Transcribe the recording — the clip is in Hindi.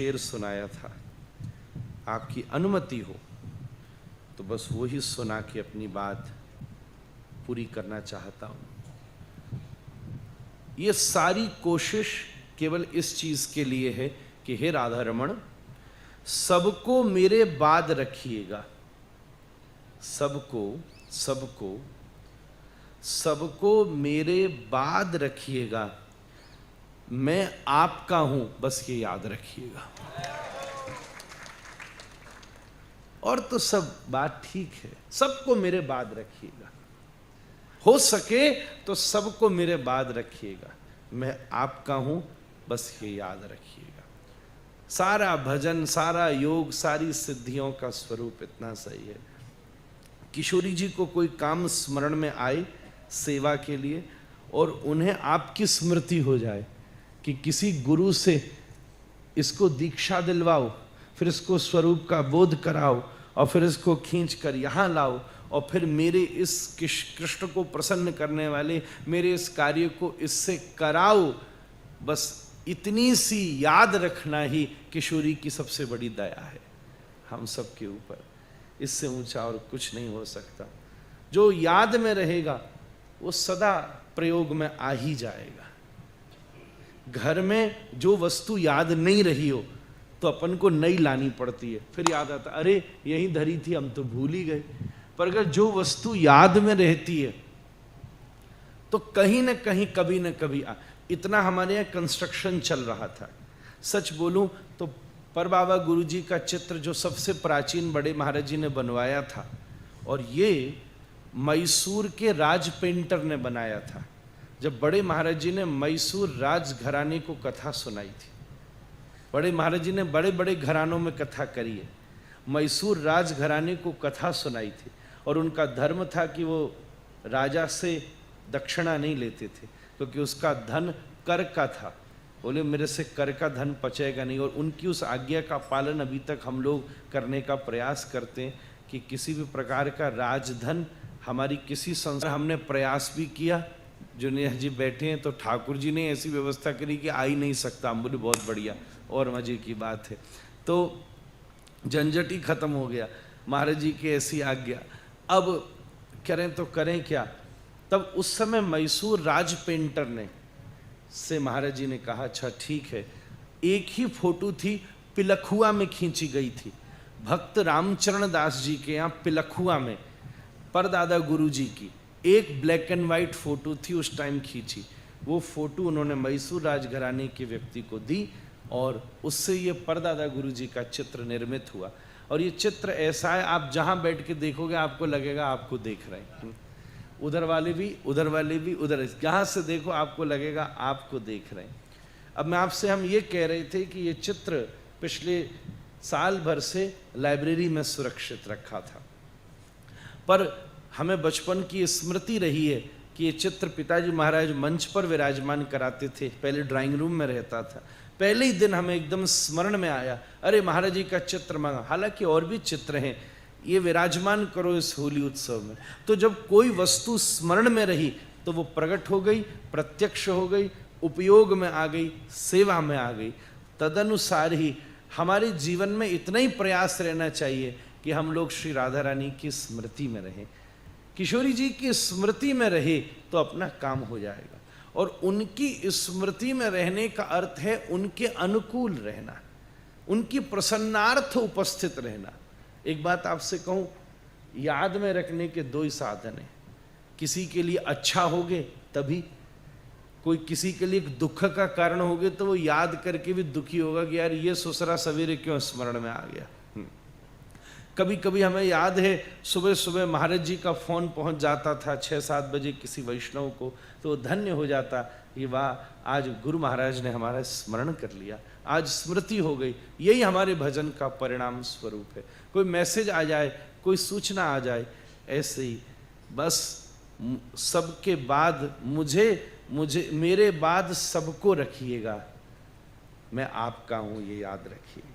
शेर सुनाया था, आपकी अनुमति हो तो बस वही सुना के अपनी बात पूरी करना चाहता हूं। ये सारी कोशिश केवल इस चीज के लिए है कि हे राधा रमण, सबको मेरे बाद रखिएगा, सबको सबको सबको मेरे बाद रखिएगा, मैं आपका हूं, बस ये याद रखिएगा। और तो सब बात ठीक है, सबको मेरे बाद रखिएगा, हो सके तो सबको मेरे बाद रखिएगा, मैं आपका हूं, बस ये याद रखिएगा। सारा भजन, सारा योग, सारी सिद्धियों का स्वरूप इतना सही है। किशोरी जी को कोई काम स्मरण में आए सेवा के लिए और उन्हें आपकी स्मृति हो जाए कि किसी गुरु से इसको दीक्षा दिलवाओ, फिर इसको स्वरूप का बोध कराओ और फिर इसको खींच कर यहाँ लाओ और फिर मेरे इस कृष्ण को प्रसन्न करने वाले मेरे इस कार्य को इससे कराओ, बस इतनी सी याद रखना ही किशोरी की सबसे बड़ी दया है हम सब के ऊपर। इससे ऊंचा और कुछ नहीं हो सकता। जो याद में रहेगा वो सदा प्रयोग में आ ही जाएगा। घर में जो वस्तु याद नहीं रही हो तो अपन को नई लानी पड़ती है, फिर याद आता अरे यही धरी थी, हम तो भूल ही गए। पर अगर जो वस्तु याद में रहती है तो कहीं ना कहीं कभी ना कभी इतना हमारे यहाँ कंस्ट्रक्शन चल रहा था। सच बोलूं तो पर बाबा गुरु जी का चित्र जो सबसे प्राचीन बड़े महाराज जी ने बनवाया था, और ये मैसूर के राज पेंटर ने बनाया था। जब बड़े महाराज जी ने मैसूर राज घराने को कथा सुनाई थी, बड़े महाराज जी ने बड़े बड़े घरानों में कथा करी है, मैसूर राज घराने को कथा सुनाई थी और उनका धर्म था कि वो राजा से दक्षिणा नहीं लेते थे क्योंकि उसका धन कर का था। बोले मेरे से कर का धन पचेगा नहीं, और उनकी उस आज्ञा का पालन अभी तक हम लोग करने का प्रयास करते हैं कि किसी भी प्रकार का राजधन हमारी किसी संस्था, हमने प्रयास भी किया। जुनेजा जी बैठे हैं तो ठाकुर जी ने ऐसी व्यवस्था करी कि आ ही नहीं सकता। हम बोले बहुत बढ़िया और मजे की बात है। तो झंझट ही खत्म हो गया, महाराज जी की ऐसी आज्ञा। अब करें तो करें क्या। तब उस समय मैसूर राज पेंटर ने से महाराज जी ने कहा अच्छा ठीक है। एक ही फोटो थी, पिलखुआ में खींची गई थी, भक्त रामचरण दास जी के यहाँ पिलखुआ में परदादा गुरु जी की एक ब्लैक एंड वाइट फोटो थी उस टाइम खींची। वो फोटो उन्होंने मैसूर राजघराने के व्यक्ति को दी और उससे ये परदादा गुरु जी का चित्र निर्मित हुआ। और ये चित्र ऐसा है, आप जहाँ बैठ के देखोगे आपको लगेगा आपको देख रहे हैं। उधर वाले भी, उधर वाले भी, उधर जहाँ से देखो आपको लगेगा आपको देख रहे हैं। अब मैं आपसे हम ये कह रहे थे कि ये चित्र पिछले साल भर से लाइब्रेरी में सुरक्षित रखा था, पर हमें बचपन की स्मृति रही है कि ये चित्र पिताजी महाराज मंच पर विराजमान कराते थे। पहले ड्राइंग रूम में रहता था। पहले ही दिन हमें एकदम स्मरण में आया, अरे महाराज जी का चित्र मांगा। हालांकि और भी चित्र हैं, ये विराजमान करो इस होली उत्सव में। तो जब कोई वस्तु स्मरण में रही तो वो प्रकट हो गई, प्रत्यक्ष हो गई, उपयोग में आ गई, सेवा में आ गई। तदनुसार ही हमारे जीवन में इतना ही प्रयास रहना चाहिए कि हम लोग श्री राधा रानी की स्मृति में रहें, किशोरी जी की स्मृति में रहे तो अपना काम हो जाएगा। और उनकी स्मृति में रहने का अर्थ है उनके अनुकूल रहना, उनकी प्रसन्नार्थ उपस्थित रहना। एक बात आपसे कहूं, याद में रखने के दो ही साधन हैं। किसी के लिए अच्छा होगे तभी, कोई किसी के लिए एक दुख का कारण होगे तो वो याद करके भी दुखी होगा कि यार ये ससुरा सवेरे क्यों स्मरण में आ गया। कभी कभी हमें याद है सुबह सुबह महाराज जी का फोन पहुंच जाता था 6-7 बजे किसी वैष्णव को, तो धन्य हो जाता कि वाह आज गुरु महाराज ने हमारा स्मरण कर लिया, आज स्मृति हो गई। यही हमारे भजन का परिणाम स्वरूप है। कोई मैसेज आ जाए, कोई सूचना आ जाए, ऐसे ही बस सबके बाद मुझे मेरे बाद सबको रखिएगा, मैं आपका हूं ये याद रखिएगा।